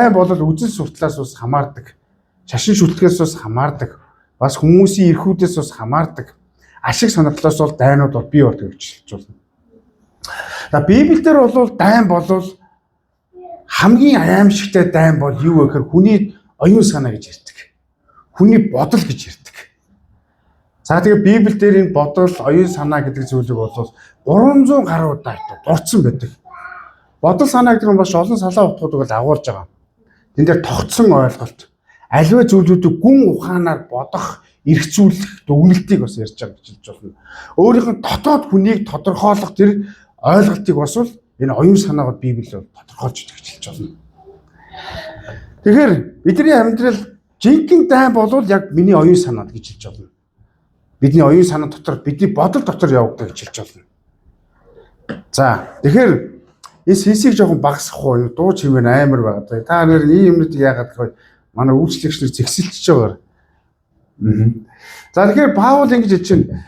болол үзэл суртлаас ус хамаардаг. Шашин шүтлгээс ус хамаардаг. Бас хүмүүсийн эрхүүдээс ус хамаардаг. Ашиг сонирхлоос бол дайнууд бол бий болдог гэж хэлж байна. За Библиэлд бол дайн болол хамгийн аимшигтай дайн бол юу вэ гэхээр хүний оюун санаа гэж ярьдаг. Хүний бодол гэж ярьдаг. За тэгээ Библиэлд энэ бодол, оюун санаа гэдэг зүйлийг бол 300 гаруй удаа дурдсан байдаг. Бодол санаа гэдэг нь бас олон салаа утгуудыг л агуулж байгаа. Тэн дээр тогтсон ойлголт, аливаа зүйлүүдийг гүн ухаанаар бодох, эргцүүлэх дүгнэлтийг бас ярьж байгаа гэж хэлж байна. Өөрийнх нь дотоод хүнийг тодорхойлох тэр ойлголтыг бас л энэ оюун санаагаар Библи бол тодорхойлж өгч хэлж байна. Тэгэхээр бидний амьдрал жинхэнэ дайн болвол яг миний оюун санаа гэж хэлж байна. Бидний оюун санаа дотор, бидний бодол дотор явагддаг гэж хэлж байна. За тэгэхээр энэ сэнсийг жоохон багасгах уу? Дуу чимээ амар байгаа. Та нэр ийм юмнууд яагаад гэвэл манай үйлчлэгчнэр зэгсэлтж байгаа. За тэгэхээр Паул ингэж хэлж байна.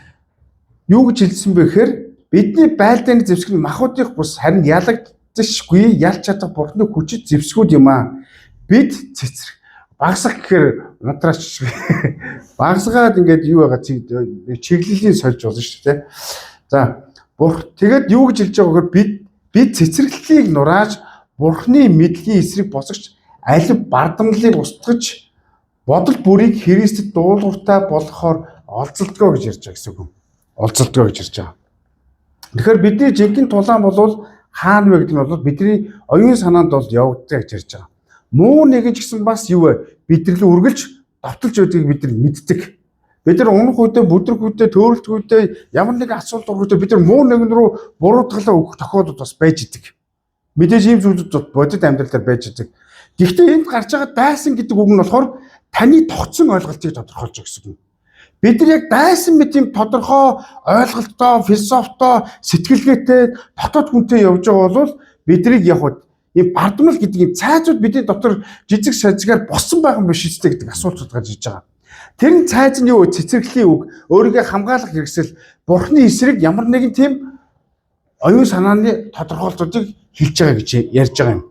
Юу гэж хэлсэн бэ гэхээр бидний байлдааны зэвсэг нь махуудынх бус харин ялагдчихгүй ялч чадах бурхны хүчит зэвсгүүд юм аа. Бид цэцэр багсах гэхээр унтраач багсгаад ингээд юу байгаа чиглэлийн сольж болно шүү дээ. За тэгээд юу гэж хэлж байгаа гэхээр бид цэцэрлэлийг нурааж бурхны мэдлэгийн эсрэг босгож алив бардамлалыг устгаж бодол бүрийг Христэд дуулууртай болохоор олзолдгоо гэж ярьж байгаа гэсэн үг. Олзолдгоо гэж ярьж байгаа. Тэгэхээр бидний жинхэнэ тулаан бол хаана вэ гэдэг нь бол бидний оюун санаанд бол явагддаг гэж ярьж байгаа. Муу нэг ч гэсэн бас юу вэ? Бидрэл үргэлж давталж байдгийг бид нар мэддэг. Бид нар унах үедээ, бүдрэх үедээ, төөрөлт үедээ ямар нэгэн асуудал ороход бид нар муу нэгэн рүү буруутгалаа өгөх тохиолдол бас байж идэг. Мэдээж ийм зүйлүүд бодит амьдрал дээр байж идэг. Гэхдээ энд гарч байгаа дайсан гэдэг үг нь болохоор таны тогтсон ойлголтыг тодорхойлж байгаа гэсэн үг. Бид нар яг дайсан мэт юм тодорхой ойлголттой, философтой, сэтгэлгээтэй дотоод хүнтэй явж байгаа бол бидрийг яг ийм бардамнал гэдэг юм цайзууд бидний дотор жижиг сажигаар боссон байгаа юм биш үстэй гэдэг асуултууд гарч иж байгаа. Тэр цайз нь юу вэ? Цэцэрлэлийн үг, өөрийгөө хамгаалах хэрэгсэл, бурхны эсрэг ямар нэгэн тийм оюун санааны тодорхойлолтуудыг хэлж байгаа гэж ярьж байгаа юм.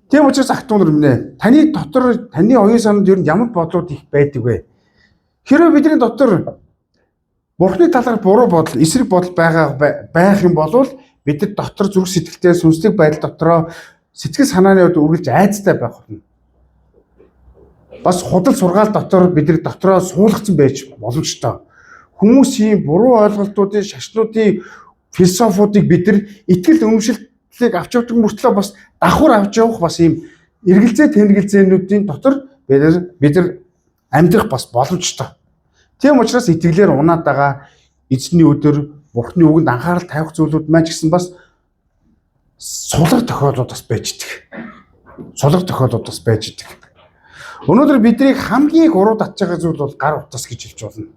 Тийм учраас ах トゥ нар минь таны дотор таны оюун санаанд ер нь ямар бодлууд их байдаг вэ? Хэрэв бидний дотор бурхны талаар буруу бодол, эсрэг бодол байх юм бол бид нар дотор зүрх сэтгэлтэй сүнслэг байдал дотроо сэтгэл санааны хувьд үргэлж айцтай байх болно. Бас худал сургаал дотор бид нар дотроо суулгацсан байж боломжтой. Хүмүүсийн буруу ойлголтуудын, шашнуудын, философиудыг бид нар итгэл үнэмшилтийг авч явдаг мөртлөө бас давхар авч явах бас ийм эргэлзээ тэнэгэлзээнүүдийн дотор бид нар амьдрах бас боломжтой. Тийм учраас итгэлээр унаад байгаа эзний өдөр бурхны үгэнд анхаарал тавих зүйлүүд маань ч гэсэн бас сулгах тохиолдол бас байж идэг. Сулгах тохиолдол бас байж идэг. Өнөөдөр биднийг хамгийн гурав татж байгаа зүйл бол гар утас гэж хэлж болно.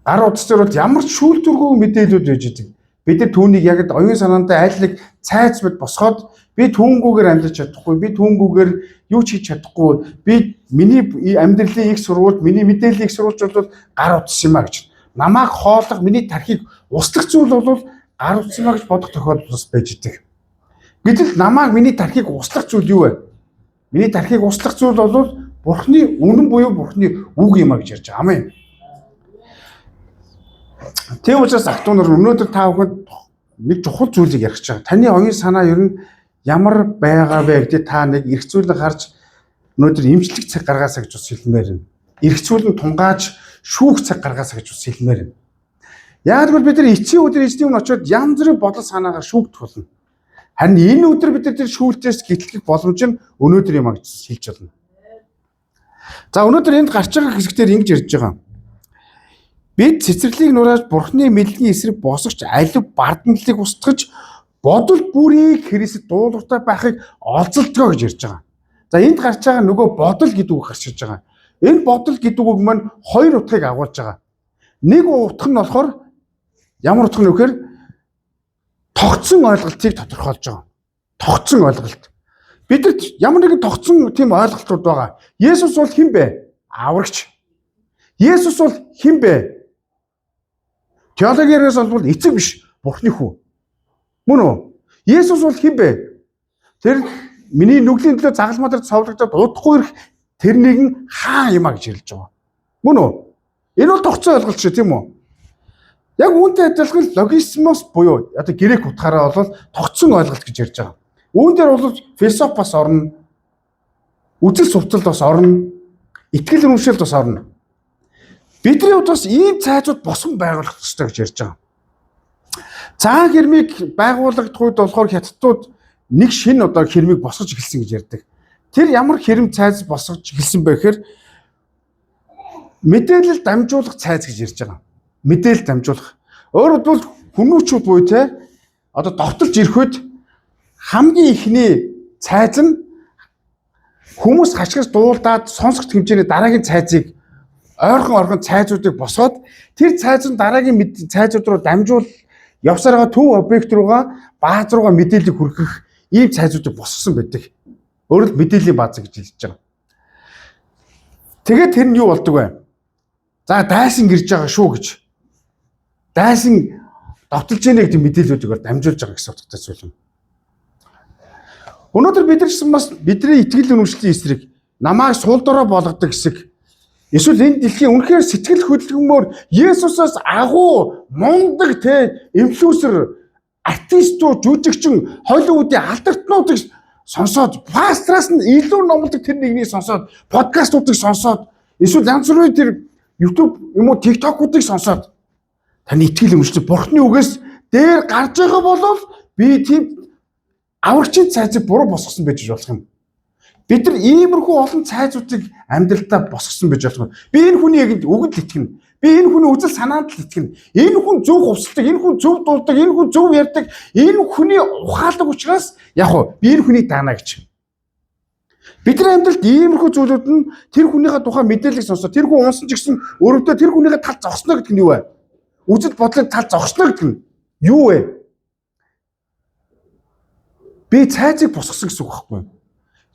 Гар утас дээр бол ямар ч шүүлтүргүй мэдээлүүд байж идэг. Бид нар түүнийг яг оюун санаантай айлыг цайц мэд босгоод би түүнгүүгээр амьдарч чадахгүй, би түүнгүүгээр юу ч хийж чадахгүй, би миний амьдралын их сурвалж, миний мэдээллийн их сурвалж бол гар утас юм а гэж. Намайг хоолох, миний тархийг устгах зүйл бол гар утас юм а гэж бодох тохиолдол бас байж идэг. Гэтэл намайг миний тархийг устгах зүйл юу вэ? Миний тархийг устгах зүйл бол бурхны үнэн буюу бурхны үг юм а гэж ярьж байгаа. Амен. Тийм учраас ах トゥ нар өнөөдөр та бүхэнд нэг чухал зүйлийг ярих гэж байгаа. Таны оюун санаа ер нь ямар байгаа вэ гэдэг та нэг эргцүүлэн харж өнөөдөр эмчлэг цаг гаргаасаа гэж бас хэлмээр байна. Эргцүүлэн тунгааж шүүх цаг гаргаасаа гэж бас хэлмээр байна. Яг л бид нар эцсийн өдөр эзний өмнө очиод янз бүрийн бодол санаагаар шүүгдэх болно. Харин энэ өдөр бид нар тэр шүүлтээс гэтлэх боломж нь өнөөдөр юм а гэж хэлж байна. За өнөөдөр энд гарч байгаа хэсгээр ингэж ярьж байгаа. Бид цэцэрлийг нурааж бурхны мэдлэгийн эсрэг босгож алив бардамлалыг устгаж бодол бүрийг Христэд дуулууртай байхыг олзолдгоо гэж ярьж байгаа. За энд гарч байгаа нөгөө бодол гэдэг үг гарч ирж байгаа. Энэ бодол гэдэг үг маань хоёр утгыг агуулж байгаа. Нэг утга нь болохоор ямар утга нь вэ гэхээр тогтсон ойлголтыг тодорхойлж байгаа. Тогтсон ойлголт. Бидэрт ямар нэгэн тогтсон тийм ойлголтууд байгаа. Есүс бол хэн бэ? Аврагч. Есүс бол хэн бэ? Теологиос бол эцэг биш, бурхны хүү. Мөн үү? Есүс бол хэн бэ? Тэр миний нүглийн төлөө загалмаа дээр цовлогдоод удахгүй ирэх тэрнийг нь хаан юм а гэж хэлж байгаа. Мөн үү? Энэ бол тогтсон ойлголт шүү, тийм үү? Яг үүнтэй адилхан логисмос буюу одоо грек утгаараа бол тогтсон ойлголт гэж ярьж байгаа. Үүн дээр бол философи бас орно, үзэл сурталд бас орно, итгэл үнэмшилд бас орно. Бидний хувьд бас ийм цайзууд босгон байгуулах хэрэгтэй гэж ярьж байгаа. Цагаан хэрмийг байгуулагдах үед болохоор хятадууд нэг шинэ одоо хэрмийг босгож эхэлсэн гэж ярьдаг. Тэр ямар хэрэм цайз босгож эхэлсэн бэ гэхээр мэдээлэл дамжуулах цайз гэж ярьж байгаа. Мэдээлэл дамжуулах. Өөрөөр хэлбэл хүмүүчүүд буюу те одоо довтолж ирэхэд хамгийн ихний цайз нь хүмүүс хашгирч дуулдаад сонсох хэмжээний дараагийн цайзыг ойрхон цайзуудыг босгоод тэр цайз нь дараагийн цайзууд руу дамжуул явсараа төв объект руугаа бааз руугаа мэдээлэл хүргэх ийм цайзуудыг босгосон байдаг. Өөрөөр мэдээллийн бааз гэж хэлж байгаа. Тэгээд тэр нь юу болдог вэ? За дайсан гэрж байгаа шүү гэж. Дайсан довтолж яана гэдэг мэдээллүүдийг дамжуулж байгаа гэсэн утгатай зүйл юм. Өнөөдөр бид нар гэсэн бас бидний итгэл үнэмшлийн эсрэг намайг сул дорой болгодог хэсэг эсвэл энэ дэлхийн үнэхээр сэтгэл хөдлөмөр Есүсээс агуу мундаг те инфлюенсер артистууд, жүжигчин, Холливуудын алдартнуудыг сонсоод пастраас нь илүү номлодог тэр нэгнийг сонсоод подкастуудыг сонсоод эсвэл янз бүрийн тэр YouTube юм уу TikTok-уудыг сонсоод таны итгэл үнэмшлэг Бурхны үгээс дээр гарч байгаа бол би тийм аврагчийн цайзыг буруу босгосон байж болох юм. Бид нар иймэрхүү олон цайзуудыг амьдралдаа босгосон байж болох юм. Би энэ хүний үгэнд л итгэнэ. Би энэ хүний үзэл санаанд л итгэнэ. Энэ хүн зөв хувцдаг, энэ хүн зөв дуулдаг, энэ хүн зөв ярьдаг, энэ хүний ухаалаг учраас яг уу би энэ хүнийг даана гэж. Бидний амьдралд иймэрхүү зүйлүүд нь тэр хүнийхээ тухай мэдээлэл сонсоод тэр хүн унсан ч гэсэн өөрөөдөө тэр хүнийхээ тал зогсно гэдэг нь юу вэ? Үзэл бодлыг тал зогсно гэдэг нь юу вэ? Би цайзыг босгосон гэсэн үг байхгүй юу?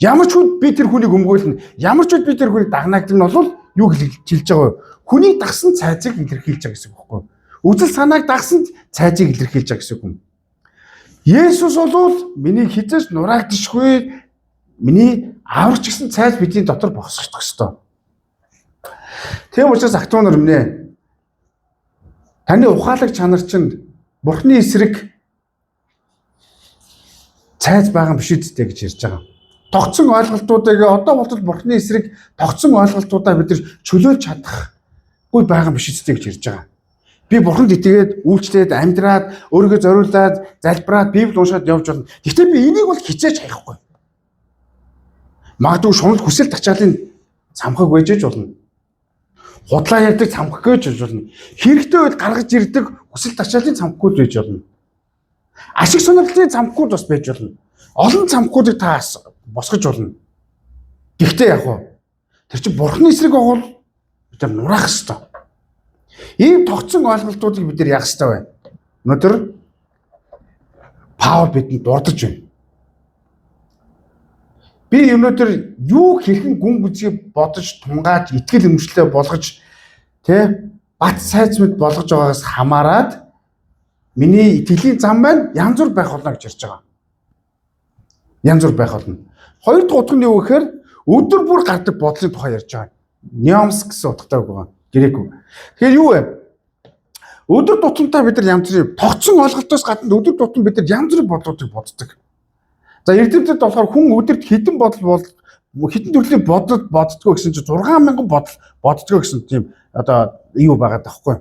Ямар ч үед би тэр хүнийг өмгөөлнө. Ямар ч үед би тэр хүнийг дагна гэдэг нь бол юу хэлж байгаа вэ? Хүнийг дагсан цайзыг илэрхийлж байгаа гэсэн үг байхгүй юу? Үзэл санааг дагсан цайзыг илэрхийлж байгаа гэсэн үг юм. Есүс бол миний хизээж нураагдшгүй миний аварч гисэн цайз бидний дотор босгох ёстой. Тийм учраас актуунаар өмнө таны ухаалаг чанар чинь Бурхны эсрэг цайз байгаа юм биш үстэй гэж ярьж байгаа. Тогтсон ойлголтуудыг одоо болтол Бурхны эсрэг тогтсон ойлголтуудаа бид нар чөлөөлж чадахгүй байгаа юм биш үстэй гэж ярьж байгаа. Би Бурханд итгээд үйлчлээд амьдраад өөрийгөө зориулаад залбираад Библи уншаад явж болно. Гэхдээ би энийг бол хичээж хаяхгүй. Магадгүй шунал хүсэл тачаалын цамхаг байж болно. Худлаа ярьдаг цамхаг гэж болно. Хэрэгтэй үед гаргаж ирдэг хүсэл тачаалын цамхгууд байж болно. Ашиг сонирхлын цамхгууд бас байж болно. Олон цамхгуудыг та босгож болно. Гэхдээ яг уу тэр чинь Бурхны эсрэг бол бид нар нураах ёстой. Ийм тогтсон ойлголтуудыг бид нар яах ёстой вэ? Өнөөдөр Паул бидэнд дурдж байна. Би өнөөдөр юу хэрхэн гүн гүзгий бодож тунгааж итгэл үнэмшлээ болгож бат сайз мэд болгож байгаагаас хамаарад миний итгэлийн зам маань янз бүр байх болно гэж ярьж байгаа. Янз бүр байх болно. Хоёр дахь утга нь юу гэхээр өдөр бүр гардаг бодлын тухай ярьж байгаа. Ньомс гэсэн утгатай үг байгаа. Грек үг. Тэгэхээр юу вэ? Өдөр тутамдаа бид нар янз бүрийн тогтсон ойлголтоос гадна өдөр тутам бид нар янз бүрийн бодлуудыг боддог. За эрдэмтэд болохоор хүн өдөрт хэдэн хэдэн төрлийн бодол боддгоо гэсэн чинь 6000 бодол боддгоо гэсэн тийм одоо юу байгаа даахгүй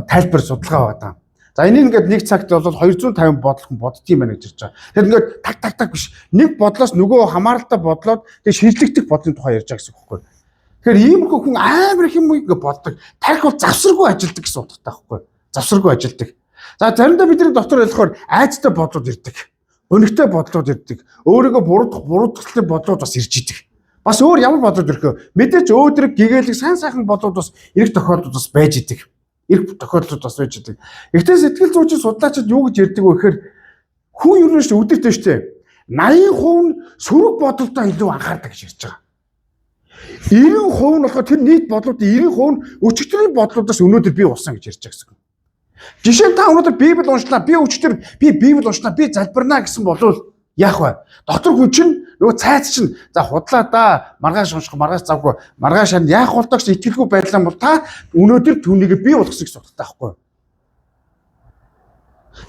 тайлбар судалгаа байгаа. За энийг ингээд нэг цагт бол 250 бодол хүн боддгийм байна гэж ярьж байгаа. Тэгэхээр ингээд так биш. Нэг бодлоос нөгөө хамааралтай бодлоод тэг шийдлэгдэх бодлын тухай ярьж байгаа гэсэн үг байхгүй. Тэгэхээр иймэрхүү хүн амар их юм ингээд боддог. Тарих бол завсаргүй ажилдаг гэсэн утгатай байхгүй. Завсаргүй ажилдаг. За заримдаа бидний дотор болохоор айцтай бодлууд ирдэг. Өнөгтэй бодлууд ирдэг. Өөрийгөө буруутгалын бодлууд бас ирж идэг. Бас өөр ямар бодлууд ирэх вэ? Мэдээж өөдрөг гэгээлэг сайн бодлууд бас ирэх тохиолдол бас байж идэг. Ирэх тохиолдлууд бас байж идэг. Гэхдээ сэтгэл зүйчийн судлаачид юу гэж ярьдаг вэ гэхээр хүн ер нь өдөртөө штэ 80% нь сөрөг бодолдоо илүү анхаардаг гэж ярьж байгаа. 90% нь болохоор тэр нийт бодлуудын 90% нь өчигдрийн бодлуудаас өнөөдөр би болсон гэж ярьж байгаа гэсэн. Жишээ нь та өнөөдөр Библи уншлаа, би өчигдөр би Библи уншлаа, би залбирнаа гэсэн болвол яах вэ? Дотор хүн чинь Нөгөө цайц чинь за худлаа да маргааш унших маргааш завгүй маргааш хань яах болдог ч итгэлгүй байдлаа бол та өнөөдөр түүнийг бий болгох гэж судалтай байхгүй.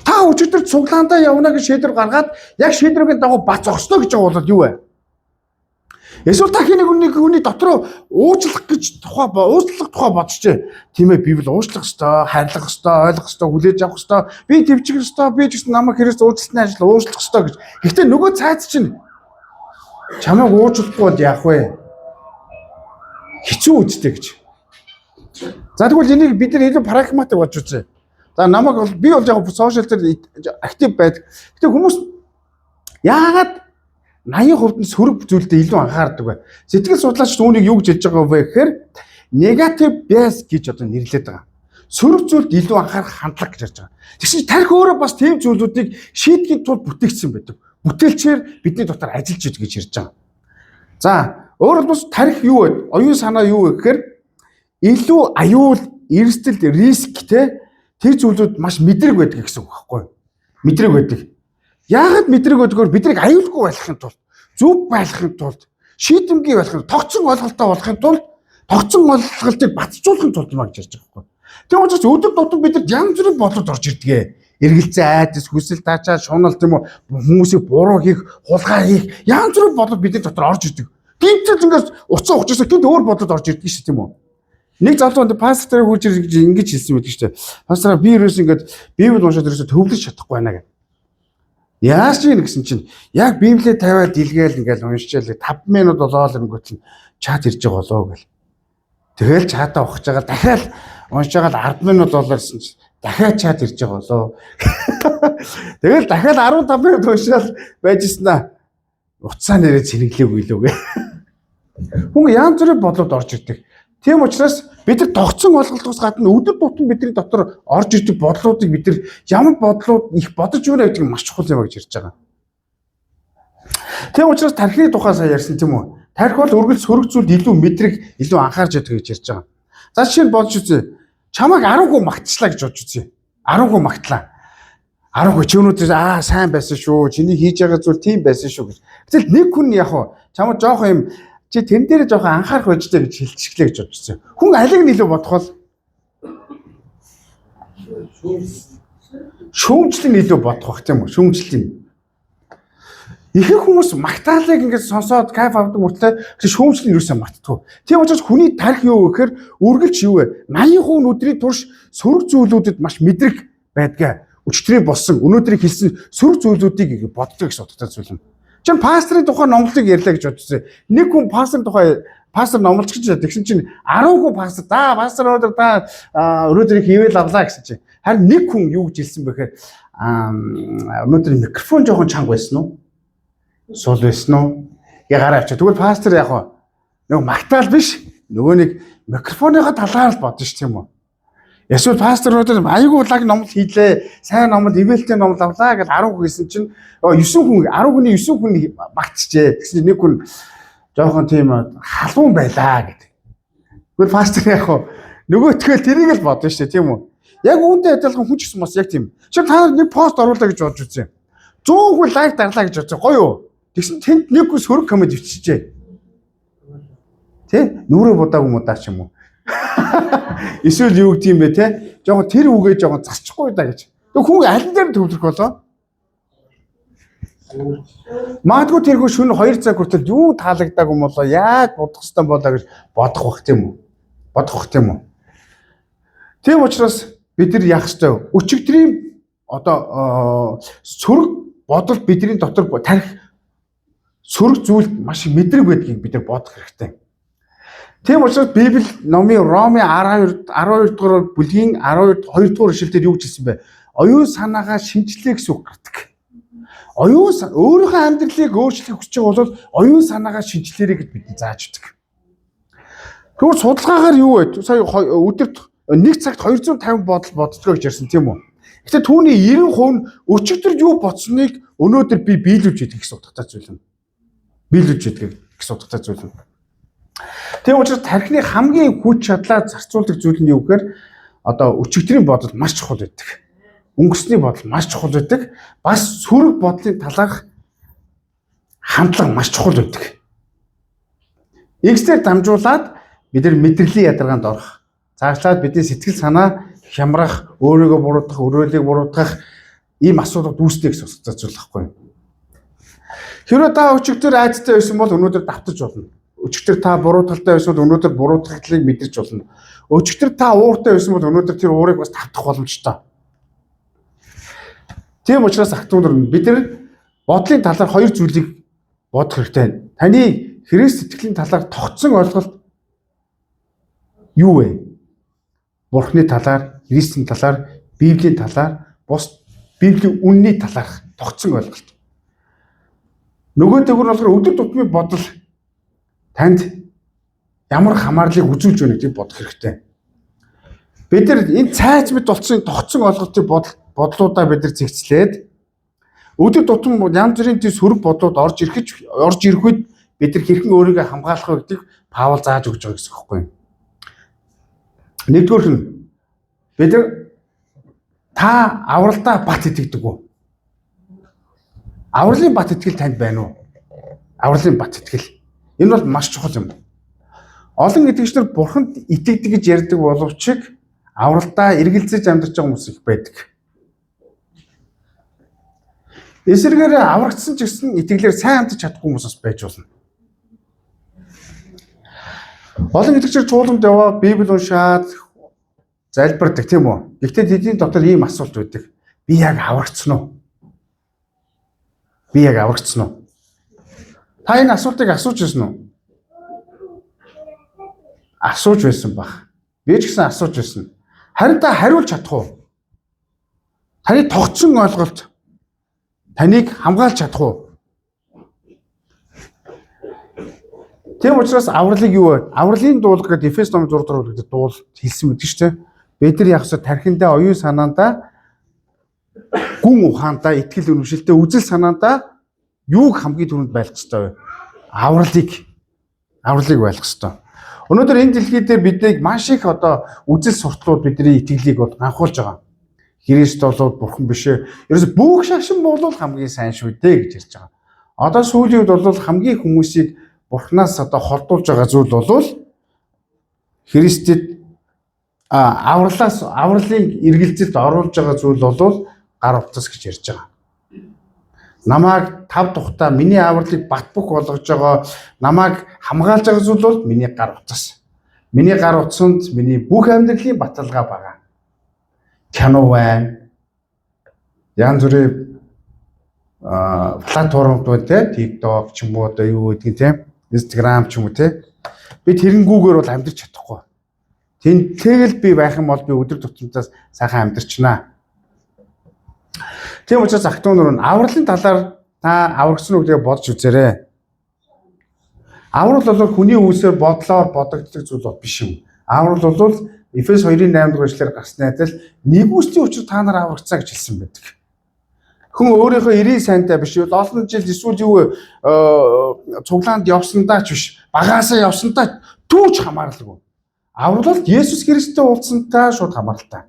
Та өчигдөр цуглаандаа явна гэж шийдвэр гаргаад яг шийдвэрийн дагуу бац зогсноо гэж байгаа бол юу вэ? Эсвэл та нэг хүний дотроо уучлах тухай бодчихжээ. Тийм ээ Библи уучлах ёстой, хайрлах ёстой, ойлгох ёстой, хүлээж авах ёстой. Би төвчих ёстой, би ч гэсэн намайг Христ уучлсны ажил уучлах ёстой гэж. Гэхдээ нөгөө цайц чинь чамайг уучлахгүй бол яах вэ? Хэцүү үстэй гэж. За тэгвэл энийг бид нар илүү прагматик болж үзье. За намайг бол би бол яг сошиал дээр актив байдаг. Гэтэ хүмүүс яагаад 80% нь сөрөг зүйлдээ илүү анхаардаг бай. Сэтгэл судлаач үүнийг юу гэж хэлж байгаа вэ гэхээр negative bias гэж одоо нэрлэдэг байгаа. Сөрөг зүйлд илүү анхаарах хандлага гэж ярьж байгаа. Тэгсэн чинь тарих өөрөө бас тийм зүйлүүдийг шийдэхин тулд бүтээгдсэн байдаг. Бүтээлчээр бидний дотор ажиллаж идэг гэж ярьж байгаа. За өөрөөр хэлбэл тарих юу вэ? Оюун санаа юу вэ гэхээр илүү аюул, эрсдэл, рисктэй тэр зүйлүүд маш мэдрэг байдаг гэсэн үг байхгүй юу? Мэдрэг байдаг. Яагаад мэдрэг өгдөгөөр биднийг аюулгүй байлгахын тулд, зөв байлгахын тулд, шийдэмгий байлгахын, тогтсон ойлголттой болохын тулд, тогтсон ойлголтыг батжуулахын тулд юм гэж ярьж байгаа байхгүй. Тийм учраас өдөр тутам бид янз бүрийн бодлоод орж ирдэг. Эргэлзээ айдас, хүсэл таачаа, шунал тийм үү, хүмүүсийг буруу хийх, хулгай хийх, янз бүрийн бодлоод бидний дотор орж ирдэг. Тэмцэл ингээс уцаа ухчихсан гинт өөр бодлоод орж ирдэг шүү тийм үү. Нэг залуунд пасторыг хурж ирж ингэж хэлсэн байдаг шүү дээ. Пастораа би ерөөс ингэж Библи уншаад ерөөсө төвлөж чадахгүй байна гэх. Яаж юм гэсэн чинь яг Библийг тавиад илгээл ингээл уншчихэл 5 минут болоод ирэнгүүт чинь чат ирж байгаа болоо гэл. Тэгэл чатаа ухаж байгаа дахиад уншиж байгаа 10 минут болоорсон чинь дахиад чат ирж байгаа болоо. Тэгэл дахиад 15 минут уншаал байжснаа уцаа нэрээ зэрэглээгүй лөө гэ. Хүн янз бүрийн бодлоод орж ирдэг. Тийм учраас бид нар тогтсон ойлголтоос гадна өдөр тутам бидний дотор орж ирдэг бодлуудыг бид нар ямар бодлууд их бодож байна гэдэг нь маш чухал юм гэж ярьж байгаа. Тийм учраас тархины тухай сая ярьсан тийм үү? Тархи бол үргэлж сөрөг зүйлд илүү мэдрэг, илүү анхаарч яддаг гэж ярьж байгаа. За жишээ нь бодож үзье. Чамайг 10 магтчлаа гэж бодож үзье. 10 магтлаа. 10 чи өнөөдөр сайн байсан шүү. Чиний хийж байгаа зүйл тийм байсан шүү гэж. Гэтэл нэг хүн яг чамд жоох юм чи тэн дээр жоохон анхаарах байжтэй гэж хэлчихлээ гэж бодчихсон. Хүн алиг нь илүү бодох бол шүүмжлэн илүү бодох бах тийм үү? Шүүмжлэн. Ихэнх хүмүүс магтаалыг ингээд сонсоод кайф авдаг мөртлөө шүүмжлэн юусаа мартдаг. Тийм учраас хүний тарих юу гэхээр үргэлж юу вэ? 80% нь өдрийн турш сөрөг зүйлүүдэд маш мэдрэг байдгаа. Өчтөрийн болсон өнөөдрийг хэлсэн сөрөг зүйлүүдийг боддог гэсэн утгатай зүйл юм. Чин пасторын тухай номлолыг ярьлаа гэж бодчихсон. Нэг хүн пасторын тухай пастор номлож гэж тэгсэн чинь 10 хүн пастор пастор өнөөдөр хийвэл авлаа гэсэн чинь харин нэг хүн юу гэж хэлсэн бэхээр өнөөдөр микрофон жоохон чанга байсан уу? Сул байсан уу? Ягараа авчаа. Тэгвэл пастор яг нөгөө магтаал биш нөгөө нэг микрофоныхоо талаар л бодно ш тийм үү? Эсвэл пастор өнөөдөр аягүй лаг номлол хийлээ. Сайн номлол, ивэлтэй номлол авлаа гэж 10 хүн хэлсэн чинь 9 хүн 10 хүний 9 хүн магтчихжээ. Тэгсэн нэг хүн жоохон тийм халуун байлаа гэдэг. Тэгвэл пастор яг нөгөө тэгэл тэрийг л бодно шүү дээ тийм үү? Яг үүнтэй адилхан хүн ч гэсэн бас яг тийм. Чи та нэг пост оруулаа гэж бодож үзье. 100 хүн лайк дарлаа гэж бодсон. Гоё юу? Тэгсэн тэнд нэг хүн сөрөг комент өвччихжээ. Тэ? Нүрээ будаагүй мудаа ч юм уу? Эсвэл юу гэдэг юм бэ те? Жохон тэр үгээ жохон зарчихгүй да гэж. Тэг хүн аль дээр төвлөрөх болоо? Магадгүй тэргүй шөнө 2 цаг хүртэл юу таалагдаагүй юм болоо? Яг бодох хэвээр болоо гэж бодох бах тийм үү? Бодох бах тийм үү? Тийм учраас бид нар яах ёстой? Өчигдрийн одоо сөрөг бодол бидний дотор тарих сөрөг зүйл маш мэдрэг байдгийг бид нар бодох хэрэгтэй. Тийм учраас Библи номын Ромын 12 дугаар бүлгийн 2 дугаар ишлэлээр юу гэж хэлсэн бэ? Оюун санаагаа шинжлэх гэсэн үг гардаг. Өөрийнхөө амьдралыг өөрчлөх хүсэж байгаа бол оюун санаагаа шинжлээрэй гэж бид зааж өгдөг. Тэгвэл судалгаагаар юу вэ? Сая өдөрт 1 цагт 250 бодол бодцгоо гэж ярьсан тийм үү? Гэтэ түүний 90% нь өчигдөр юу бодсныг өнөөдөр би биелүүлж идэх гэсэн утгатай зүйл юм. Биелүүлж идэх гэсэн утгатай зүйл юм. Тийм учраас тархины хамгийн хүч чадлаа зарцуулдаг зүйл нь юу гэхээр одоо өчигдрийн бодол маш чухал байдаг. Өнгөрсний бодол маш чухал байдаг. Бас сөрөг бодлын талаарх хандлага маш чухал байдаг. Ингэснээр дамжуулаад бид нар мэдрэлийн ядаргаанд орох. Цаашлаад бидний сэтгэл санаа хямрах, өөрийгөө буруутгах, өрөөлийг буруутгах ийм асуудал үүснэ гэсэн үзүүлэхгүй. Хэрвээ та өчигдөр айцтай байсан бол өнөөдөр давтаж болно. Өчигдөр та буруутгалтай байсан бол өнөөдөр буруутгалыг мэдэрч болно. Өчигдөр та ууртай байсан бол өнөөдөр тэр уурыг бас давтах боломжтой. Тийм учраас ахтундар бид нар бодлын талаар хоёр зүйлийг бодох хэрэгтэй. Таны Христ сэтгэлийн талаар тогтсон ойлголт юу вэ? Бурхны талаар, Христийн талаар, Библийн талаар, бус Библийн үнний талаарх тогтсон ойлголт. Нөгөө төгөр нь болохоор өдөр тутмын бодол танд ямар хамаарлыг үзүүлж өгнө гэж бодох хэрэгтэй. Бид нар энэ цайц мэд болцсон тогтсон ойлголтын бодлуудаа бид нар зэгцлээд өдөр тутам янз бүрийн тийм сөрөг бодлууд орж ирэхэд бид нар хэрхэн өөрийгөө хамгаалах вэ гэдгийг Паул зааж өгч байгаа гэсэн үг байхгүй юу? Нэгдүгээр нь бид нар та авралдаа бат итгэдэг үү? Авралын бат итгэл танд байна уу? Авралын бат итгэл. Энэ бол маш чухал юм. Олон итгэгчдэр бурханд итгэдэг гэж ярьдаг боловч авралдаа эргэлзэж амьдарч байгаа хүмүүс их байдаг. Эсвэргээр аврагдсан ч гэсэн итгэлээр сайн амьдарч чадахгүй хүмүүс бас байж болно. Олон итгэгчдэр чуулганд яваа Библи уншаад залбирдаг тийм үү? Гэхдээ тэдний дотор ийм асуулт байдаг. Би яг аврагдсан уу? Би яг аврагдсан уу? Та энэ асуултыг асууж байсан уу? Асууж байсан баг. Би ч гэсэн асууж байсан. Харин та хариулж чадах уу? Таны тогтсон ойлголт таныг хамгаалж чадах уу? Тийм учраас авралыг юу вэ? Авралын дуулга гэдэг Эфес номын 6 дугаар бүлэгт дуул хэлсэн мэт шүү дээ. Бид нар яг ч тархиндаа оюун санаандаа гүн ухаандаа итгэл үнэмшилтэй үзэл санаандаа юуг хамгийн түрүүнд байлгах ёстой вэ? Авралыг байлгах ёстой. Өнөөдөр энэ дэлхий дээр биднийг маш их үзэл сурталууд бидний итгэлийг бол анхуулж байгаа. Христ бол бурхан биш ээ. Ерөөс бүх шашин бол хамгийн сайн шүү дээ гэж ярьж байгаа. Одоо сүүлийн үед бол хамгийн хүмүүсийг бурхнаас холдуулж байгаа зүйл бол Христэд авралын эргэлзэлд оруулж байгаа зүйл бол гар утас гэж ярьж байгаа. Намайг тав тухтаа миний авралыг бат бөх болгож байгаа, намайг хамгаалж байгаа зүйл бол миний гар утас. Миний гар утсанд миний бүх амьдралын баталгаа байгаа. Чануу байна. Янз бүрийн платформуд байна те, TikTok ч юм уу юу гэдгийг те, Instagram ч юм уу те. Би тэрэнгүүгээр бол амьдрч чадахгүй. Тэгэл би байх юм бол би өдөр тутамдаа сайхан амьдрчнаа. Тийм учраас ахтуунууд авралын талаар та аврагсан уу гэдгийг бодож үзээрэй. Аврал бол хүний үүсээр бодлоор бодогддог зүйл бол биш юм. Аврал бол Эфес 2:8 дугаар эшлэлээр гарсны адил нэгүслийн учир та нар аврагцаа гэж хэлсэн байдаг. Хүн өөрийнхөө эрийн сайнтай биш бол олон жил эсвэл юу цуглаанд явсандаа ч биш, багаасаа явсандаа түүж хамааралгүй. Аврал бол Есүс Христтэй уулзсантай шууд хамааралтай.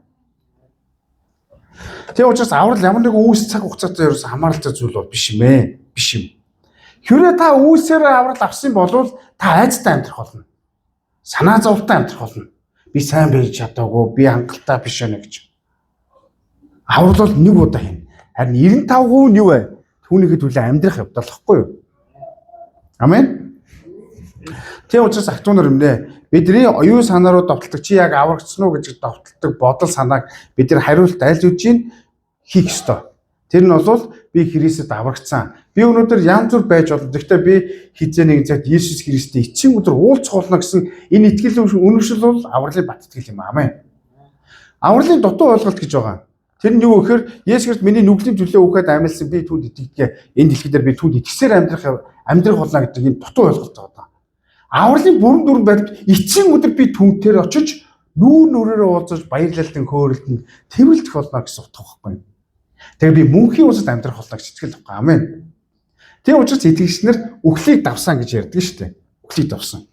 Тийм учраас аврал ямар нэгэн үүс цаг хугацаатай ерөөс хамааралтай зүйл бол биш юм ээ. Биш юм. Хэрвээ та үүсээр аврал авсан бол та айцтай амьдрах болно. Санаа зовлонтой амьдрах болно. Би сайн байж чадаагүй, би хангалттай биш ээ гэж. Аврал бол нэг удаа хийнэ. Харин 95% нь юу вэ? Түүнийхээ төлөө амьдрах явдал واخгүй юу? Амен. Тийм учраас ахтунаар юмнэ. Бидний оюун санаа руу довтолдог чи яг аврагдсан уу гэж довтолдог бодол санааг бид нар хариулт айлж үжийн хийх ёстой. Тэр нь бол би Христэд аврагдсан. Би өнөөдөр янз бүр байж болно. Гэхдээ би хизээ нэгэн цагт Есүс Христтэй эцсийн өдөр уулзах болно гэсэн энэ итгэл үнэмшил бол авралын бат итгэл юм амен. Авралын дутуу ойлголт гэж байгаа. Тэр нь юу гэхээр Есүс Христ миний нүглийн төлөө өгөхөд амьдсан би түүнд итгэдэг. Энэ дэлхий дээр би түүнд итгэсээр амьдрах болно гэдэг энэ дутуу ойлголт байгаа. Авралын бүрэн дүрэн байдал эцсийн өдөр би түүнээр очиж нүүр нүрээрээ уулзаж баярлалтын хөөрөлтөнд тэмүүлдэх болно гэсэн утга байхгүй. Тэгээ би мөнхийн улсад амьдрах болно гэж итгэл авах. Амен. Тийм учраас итгэгчнэр үхлийг давсан гэж ярьдаг шүү дээ. Үхлийг давсан.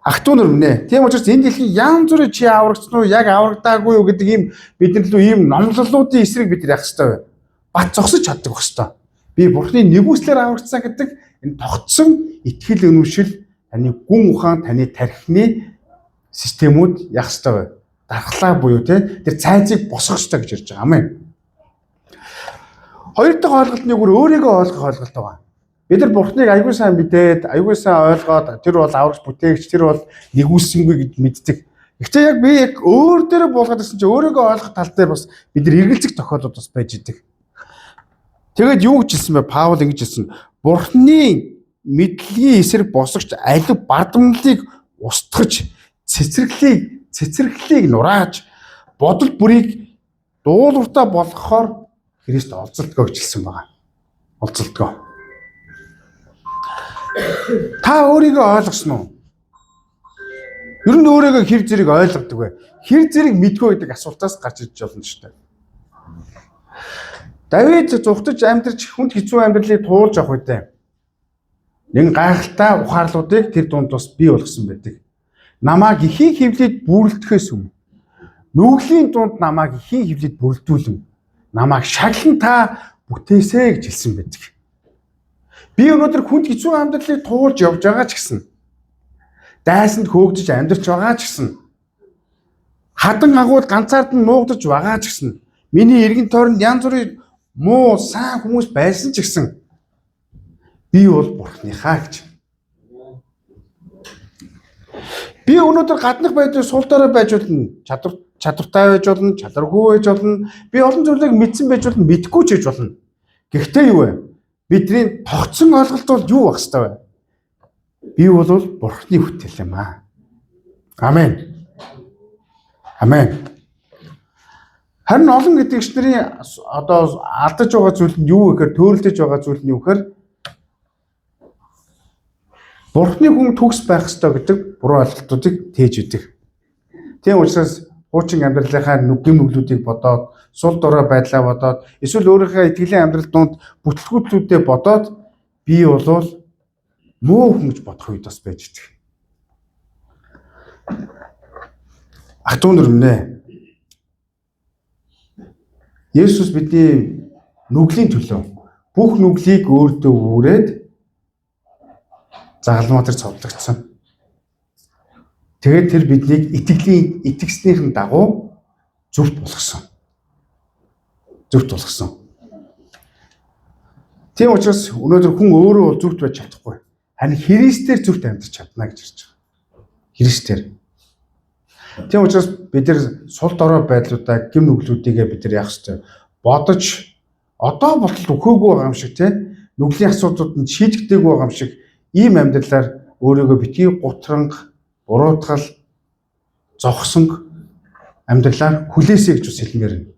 Ахтунаар минь. Тийм учраас энэ дэлхийн янз бүрийн чи аврагдсан уу, яг аврагдаагүй юу гэдэг ийм бидний лөө ийм номлолуудын эсрэг бид яах ёстой вэ? Бат зогсож чаддаг байх ёстой. Би бурхны нэгүслэр аврагдсан гэдэг энэ тогтсон итгэл үнэмшил таны гүн ухаан, таны тархины системүүд яах ёстой вэ? Дархлаа буюу тэр цайзыг босгох ёстой гэж ярьж байгаа. Амен. Хоёр дахь ойлголт нь өөрийгөө ойлгох ойлголт байгаа. Бид нар Бурхныг аягүй сайн мэдээд, аягүй сайн ойлгоод тэр бол аврагч бүтээгч, тэр бол нэгүсэмгүй гэж мэддэг. Гэхдээ яг би яг өөр дээрээ буулгаад ирсэн чинь өөрийгөө ойлгох тал дээр бас бид нар эргэлзэх тохиолдол бас байж идэг. Тэгээд юу гэж хэлсэн бэ? Паул ингэж хэлсэн. Бурхны мэдлэгийн эсрэг босгож алив бардамлыг устгаж цэцэрлэгийг нурааж бодол бүрийг дуулууртаа болгохоор Христ олзолтгоо гэж хэлсэн байгаа. Олзолтгоо. Та өөрийгөө ойлгосон уу? Ер нь өөрийгөө хэр зэрэг ойлгодог вэ? Хэр зэрэг мэдгүй гэдэг асуултаас гарч ирж болно шүү дээ. Давид зүгтж амьдарч хүнд хэцүү амьдралыг туулж авах үедээ нэг гайхалтай ухаарлуудыг тэр дунд бас бий болгосон байдаг. Намааг ихийн хөвлөд бүрэлдэхээс өмнө нүглийн дунд намааг ихийн хөвлөд бүрэлдүүлэн намааг шаглан та бүтээсэ гэж хэлсэн байдаг. Би өнөөдөр хүнд хэцүү амьдралыг туулж явж байгаа ч гэсэн, дайсанд хөөгдөж амьдарч байгаа ч гэсэн, хадан агууд ганцаард нь нуугдаж байгаа ч гэсэн, миний эргэн тойронд янз бүрийн муу сайн хүмүүс байсан ч гэсэн би бол Бурхныхаа гэж. Би өнөөдөр гаднах байдлыг сул дорой байж болно, чадвартай байж болно, чадваргүй байж болно. Би олон зүйлийг мэдсэн байж болно, мэдэхгүй ч байж болно. Гэхдээ юу вэ? Бидний тогтсон ойлголт бол юу байх ёстой вэ? Би бол Бурхны бүтээл юм аа. Амен. Амен. Харин олон гэдэгчнэрийн одоо алдаж байгаа зүйл нь юу гэхээр, төөрөлдөж байгаа зүйл нь юу гэхээр Бурхны хүн төгс байх ёстой гэдэг буруу ойлголтуудыг тээж өгдөг. Тийм учраас хуучин амьдралынхаа нүгэн нүглүүдийг бодоод, сул дорой байдлаа бодоод, эсвэл өөрийнхөө итгэлийн амьдрал донд бүтлгүүтлүүдэд бодоод би бол муу хүн гэж бодох үед бас байж идэг. Ах トゥ нар минь Есүс бидний нүглийн төлөө бүх нүглийг өөртөө үүрээд загалмаа дээр цовдлогдсон. Тэгээд тэр биднийг итгэснийхэн дагуу зөвхт болгосон. Тийм учраас өнөөдөр хүн өөрөө бол зөвхт байж чадахгүй. Харин Христээр зөвхт амьдарч чадна гэж ярьж байгаа. Христээр. Тийм учраас бид нар сул дорой байдлуудаа, гим нүглүүдийгээ бид нар яах ёстой? Бодож одоо болтол өгөөгүй байгаа юм шиг нүглийн асуудлууд нь шийдэгдээгүй байгаа юм шиг ийм амьдралаар өөрийгөө битгий гутранг, буруутгал, зогсонг амьдралаар хүлээсэй гэж хэлмээр байна.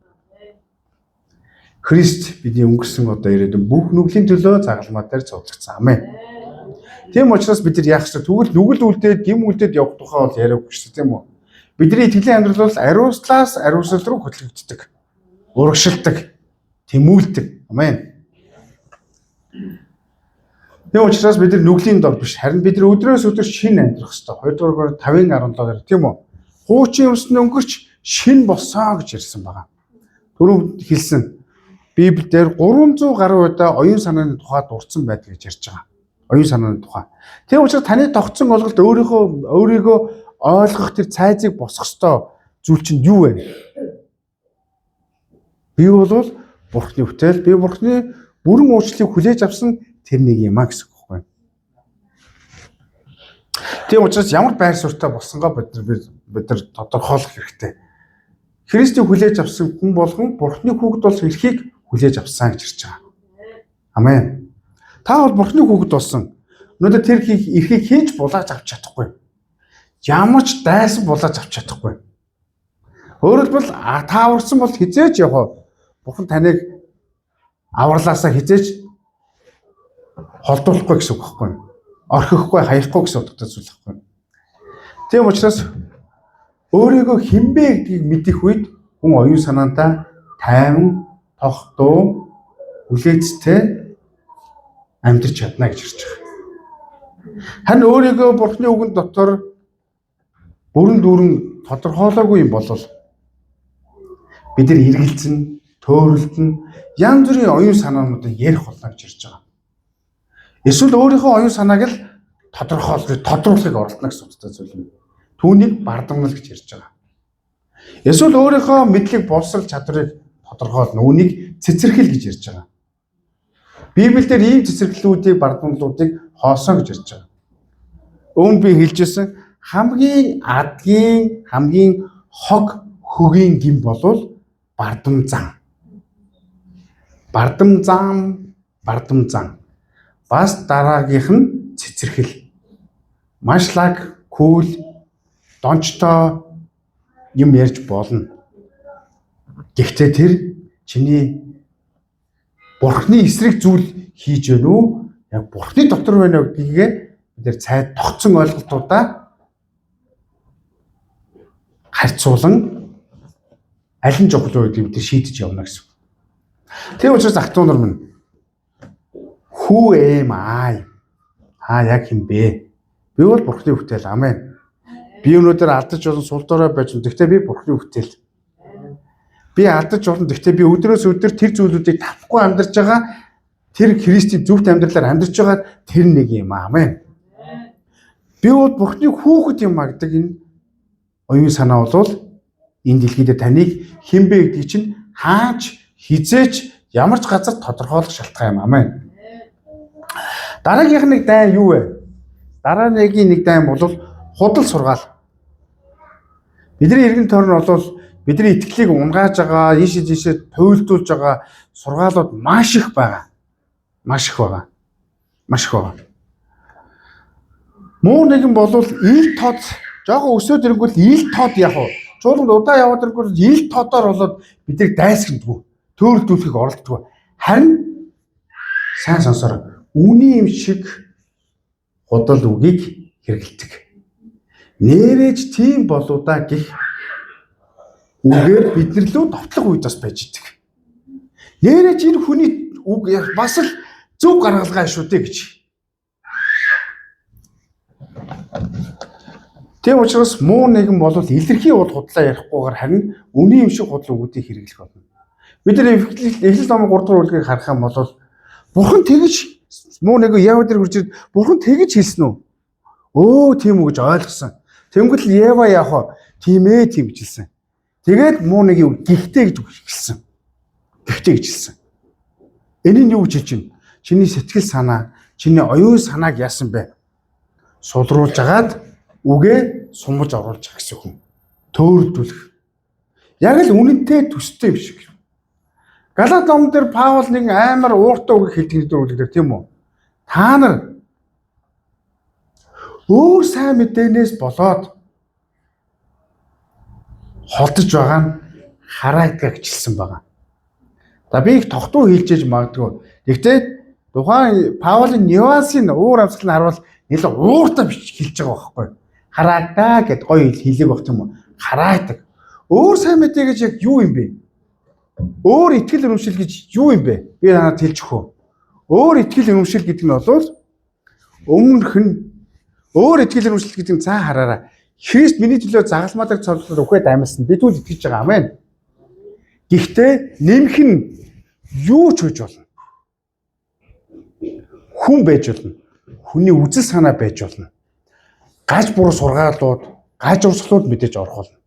Христ бидний өнгөрсөн одоо ирээдүйн бүх нүглийн төлөө загалмаа дээр цовдлогдсон. Амен. Тийм учраас бид нар яах ёстой? Тэгвэл нүгэл үлдээд, гим үлдээд явах тухай бол яриаггүй шүү дээ, тийм үү? Бидний итгэлийн амьдрал бол ариуслаас ариусал руу хөтлөгддөг. Урагшилдаг, тэмүүлдэг. Амен. Тийм учраас бид нар нүглийн дор биш, харин бид нар өдрөөс өдөр шинэ амьдрах ёстой. 2 дугаар 5:17 тийм үү? Хуучин юмсны өнгөрч шинэ болсоо гэж ярьсан байгаа. Түрүү хэлсэн Библиэлд 300 гаруй удаа оюун санааны тухай дурдсан байдаг гэж ярьж байгаа. Оюун санааны тухай. Тийм учраас таны тогтсон ойлголт өөрийгөө ойлгох тэр цайзыг босгох ёстой зүйл чинь юу вэ? Би бол Бурхны бүтээл, би Бурхны бүрэн уучлалыг хүлээж авсан тэр нэг юм а гэсэн үг байна. Тийм учраас ямар байр суурьтай болсонгоо бид нар тодорхойлох хэрэгтэй. Христийг хүлээж авсан хүн болгон Бурхны хүүхэд бол эрхийг хүлээж авсан гэж ярьж байгаа. Амен. Та бол Бурхны хүүхэд болсон. Өнөөдөр тэр эрхийг хийж булааж авч чадахгүй. Ямар ч дайсан булааж авч чадахгүй. Өөрөөр хэлбэл та аварсан бол хизээж явах. Бурхан таныг авралаасаа хизээж холдуулахгүй гэсэн үг байхгүй юу? Орхихгүй, хаяхгүй гэсэн утгатай зүйл байхгүй юу? Тийм учраас өөрийгөө хинбэ гэдгийг мэдэх үед хүн оюун санаандаа тайван, тогтуу, хүлээцтэй амьдрч чадна гэж хэлж байгаа. Харин өөрийгөө Бурхны үгэн дотор бүрэн дүүрэн тодорхойлоогүй юм бол бид нар эргэлзэн, төөрөлдөн янз бүрийн оюун санаануудыг ярих болно гэж ярьж байгаа. Эсвэл өөрийнхөө оюун санааг л тодруулахыг оролдоно гэсэн утгатай зүйл юм. Түүнийг бардамнал гэж ярьж байгаа. Эсвэл өөрийнхөө мэдлэг боловсрол чадварыг тодорхойлно. Үүнийг цэцэрхэл гэж ярьж байгаа. Библиэлд ийм цэцэрлэлүүдийг бардамналуудыг хоосон гэж ярьж байгаа. Өмнө би хэлжсэн хамгийн адгийн, хамгийн хог хөгийн гин болвол бардам зан. Бардам зан. Бас дараагийнх нь цэцэрхэл. Маш лаг, кул, дончтой юм ярьж болно. Гэхдээ тэр чиний Бурхны эсрэг зүйл хийж гэнэ үү? Яг Бурхны дотор байна уу гэгээ бид нэр цай тогтсон ойлголтуудаа харьцуулан аль нь чухал вэ гэдгийг бид шийдэж явна гэсэн. Тийм учраас ах トゥ нар минь who am I? Яг юм бэ? Би бол Бурхны бүтээл. Амен. Би өнөөдөр алдаж болон сул дорой байж байна. Гэхдээ би Бурхны бүтээл. Би алдаж болно. Гэхдээ би өдрөөс өдөр тэр зүйлүүдийг тавхгүй амьдарч байгаа. Тэр Христийн зөвхт амьдралаар амьдарч байгаа тэр нэг юм. Амен. Би бол Бурхны хүүхэд юм а гэдэг энэ оюун санаа бол энэ дэлхийд таныг хэн бэ гэдгийг чинь хааж хизээч ямар ч газар тодорхойлох шалтгаан юм. Амен. Дараагийнх нэг дайн юу вэ? Дараагийн нэг дайн бол худал сургаал. Бидний эргэн тойрон бол бидний итгэлийг унгааж байгаа, ийшээ туйлдуулж байгаа сургаалууд маш их байгаа. Муу нэгэн бол ил тод жоохон өсөөд ирэнгүүт ил тод яг уу. Чуулганд удаа яваад ирэнгүүт ил тодоор болоод биднийг дайсгандгүй, төөрөлдүүлэхийг оролддог. Харин сайн сонсороо. Үүний юм шиг худал үгийг хэрэгэлдэг. Нэрэж тийм болоо да гэх үгээр биднэрлүү товтлох үед бас байж идэг. Нэрэж энэ хүний үг бас л зөв гаргалгаа шүү дээ гэж. Тийм учраас муу нэгэн бол илэрхий худлаа ярихгүйгээр харин үний юм шиг худал үгүүдийг хэрэглэх болно. Бид нар Эхлэл номын 3 дугаар бүлгийг харах юм бол Бурхан тэгж муу нэг Ева дээр хурж ирээд Бурхан тэгж хэлсэн үү? Өө тийм үү гэж ойлгосон. Тэнгүүт л Ева яах вэ? Тийм ээ тийм гэж хэлсэн. Тэгээд муу нэг юу гихтээ гэж хэлсэн. Гихтээ гэж хэлсэн. Энэ нь юу гэж хэлж байна? Чиний сэтгэл санаа, чиний оюун санааг яасан бэ? Сулруулж агаад үгээ сумж оруулж байгаа гэсэн хүн. Төөрөлдүүлэх. Яг л үнэнтэй төстэй юм шиг. Галаат номон дээр Паул нэг амар ууртай үг хэлдэг дээр тийм үү? Та нар өөр сайн мэдээнээс болоод холдож байгаа нь хараагаа гिचсэн байгаа. За би их тогтуу хэлжээж магадгүй. Гэхдээ тухайн Паулын нюансыг уур амьсгал нь харуул нэлээд ууртай хэлж байгаа байхгүй. Хараагаа гэд гоё хэлэг баг тийм үү? Хараадаг. Өөр сайн мэдээ гэж яг юу юм бэ? Өөр итгэл үнэмшил гэж юу юм бэ? Би танад хэлж өгөө. Өөр итгэл үнэмшил гэдэг нь бол өмнөх нь өөр итгэл үнэмшил гэдэг нь цаа хараараа. Христ миний төлөө загалмаадаг цоллоор өгөхөд амьсан. Би түүнд итгэж байгаа. Амен. Гэхдээ нэмэх нь юу ч үж болно. Хүн байж болно. Хүний үзэл санаа байж болно. Гаж буруу сургаалууд, гаж урсгалууд мэдээж орох болно.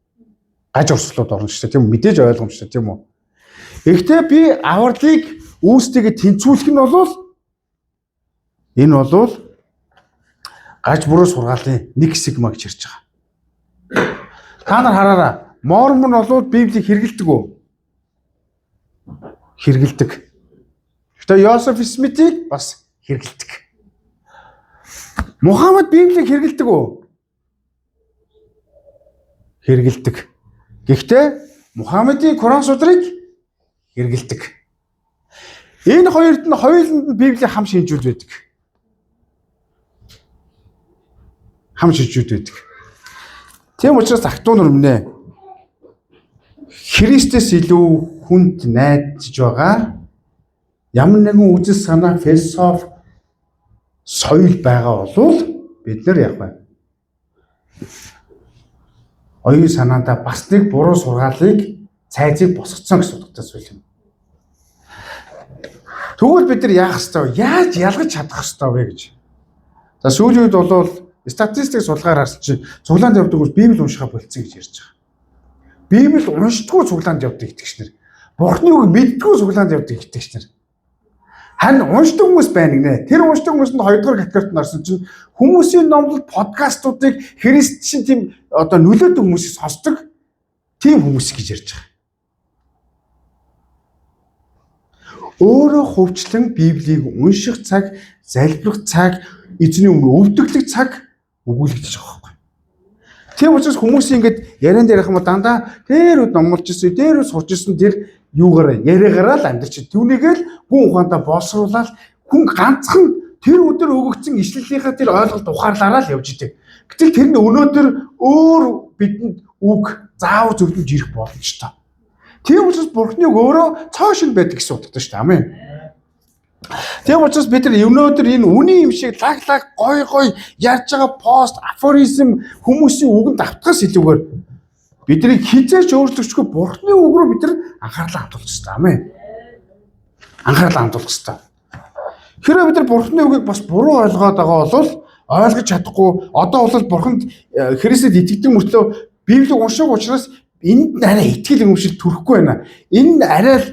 Гаж урсгалууд орно шүү дээ. Тийм мэдээж ойлгомжтой тийм үү? Гэхдээ би авралыг үүстэйгээ тэнцвүүлэх нь бол энэ бол гаж буруу сургаалын нэг хэсэг маа гэж ярьж байгаа. Та нар хараараа, Мормон бол Библийг хэрэгэлдэг үү? Хэрэгэлдэг. Гэхдээ Йосеф Смитийг бас хэрэгэлдэг. Мухаммад Библийг хэрэгэлдэг үү? Хэрэгэлдэг. Гэхдээ Мухаммадын Коран судрыг хэрэгэлдэг. Энэ хоёрт нь хоёуланд нь Библийг хам шинжүүлж байдаг. Хам шинжүүлж байдаг. Тийм учраас ах トゥ нар минь Христэс илүү хүнд найдаж байгаа ямар нэгэн үзэл санаа, философи, соёл байгаа бол бид нар яг байна. Оюун санаандаа бас нэг буруу сургаалыг цайзыг босгоцсон гэсэн утгатай зүйл юм. Тэгвэл бид нар яах ёстой вэ? Яаж ялгаж чадах ёстой вэ гэж. За сүүлийн үед бол статистик судалгаар харсан чинь цуглаанд явдаг хүмүүс Библи уншихаа болцсон гэж ярьж байгаа. Библи уншдаггүй цуглаанд явдаг итгэгчнэр. Бурхны үгийг мэддэггүй цуглаанд явдаг итгэгчнэр. Харин уншдаг хүмүүс байна гинэ. Тэр уншдаг хүмүүс нь 2 дугаар категорид орсон чинь хүмүүсийн номлол подкастуудыг христчин тийм одоо нөлөөтэй хүмүүсийг сонсдог тийм хүмүүс гэж ярьж байгаа. Өөрөө хувьчлан Библийг унших цаг, залбирах цаг, эзний өмнө өвдөглөх цаг өгүүлэгдэж байгаа байхгүй. Тийм учраас хүмүүсийн ингэж яриан дээр хам дандаа тэр үд номлож ирсэн, дээр үд сурч ирсэн тэр юугаар яриагаараа л амьдарч. Түүнийгээл гүн ухаандаа боловсруулаад хүн ганцхан тэр өдөр өгөгдсөн ишлэлийнхаа тэр ойлголт ухаарлаараа л явж идэг. Гэтэл тэр нь өнөөдөр өөр бидэнд үг заавар зөвлөж ирэх боломжтой. Тийм учраас Бурхны үг өөрөө цоо шин байдаг гэсэн утгатай шүү дээ. Амен. Тийм учраас бид нар өнөөдөр энэ үний юм шиг лаг гой ярьж байгаа пост, афоризм хүмүүсийн үгэнд автахаас илүүгээр биднийг хизээч өөрчлөгчгүй Бурхны үг рүү бид нар анхаарлаа хандуулах хэрэгтэй. Амен. Анхаарлаа хандуулах хэрэгтэй. Хэрэв бид нар Бурхны үгийг бас буруу ойлгоод байгаа бол ойлгож чадахгүй одоо бол Бурханд Христэд итгэдэг мөртлөө Библийг унших учраас энд арай итгэл өмшил төрөхгүй байна. Энэ арай л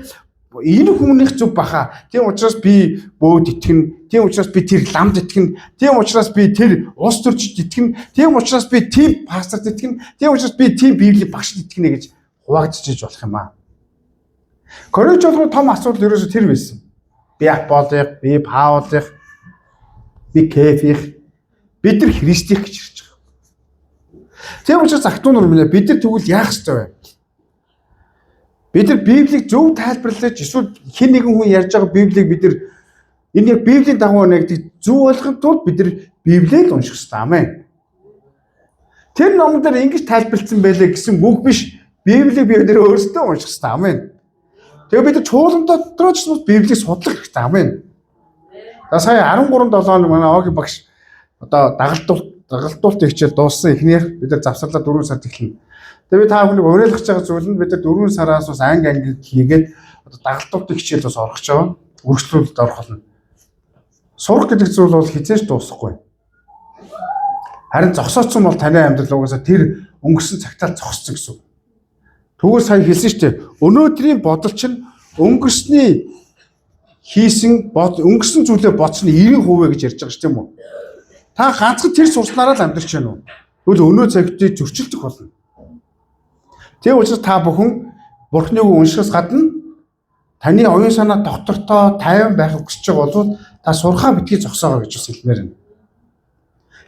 энэ хүмүүнийх зүв баха. Тийм учраас би бөөд итгэн. Тийм учраас би тэр ламд итгэн. Тийм учраас би тэр ус төрчид итгэн. Тийм учраас би тийм пасторт итгэн. Тийм учраас би тийм Библийн багшд итгэнэ гэж хуваагдчихж болох юм аа. Коринт болгон том асуудал ерөөсө тэр байсан. Би Аполлих, би Паулих, би Кефих, бид нар Христих гэж ярьж байгаа. Тийм учраас захтуунаар минь бид нар тэгвэл яах ёстой вэ? Бид нар Библийг зөв тайлбарлаж эсвэл хэн нэгэн хүн ярьж байгаа Библийг бид нар энэ яг Библийн дагуу нэгдэг зөв ойлгохын тулд бид нар Библийг унших ёстой. Амен. Тэр номон дээр ингэж тайлбарлсан байлаа гэсэн үг биш. Библийг бид нар өөрсдөө унших ёстой. Амен. Тэгээ бид нар чуулгандаа дотроо ч бас Библийг судлах хэрэгтэй. Амен. За сая 13-7 хоног манай Огийн багш одоо дагалдуулт хичээл дууссан эхнийх бид нар завсарлаа 4 сард эхэлнэ. Тэгээ би та бүхнийг уриалгах байгаа зүйл нь бид нар 4 сараас бас анги хийгээд одоо дагалдуулт хичээл бас орох гэж байгаа. Үргэлжлүүлэлт орох болно. Сурах гэдэг зүйл бол хизээж дуусахгүй. Харин зогсооцсон бол таны амьдрал угаасаа тэр өнгөрсөн цагтаа зогссон гэсэн. Тэгвэл сая хэлсэн шүү дээ. Өнөөдрийн бодол чинь өнгөрсний хийсэн өнгөрсөн зүйлээ бодсны 90% гэж ярьж байгаа шүү тийм үү? Та ганцхан тэр сурснараа л амьдрч байна уу? Тэгвэл өнөө цагтыг зөрчилдөх болно. Тийм учраас та бүхэн Бурхны үг уншихаас гадна таны оюун санаа доктортой тайван байх хүсэж байгаа бол та сурхаа битгий зогсоогоо гэж бас хэлмээр байна.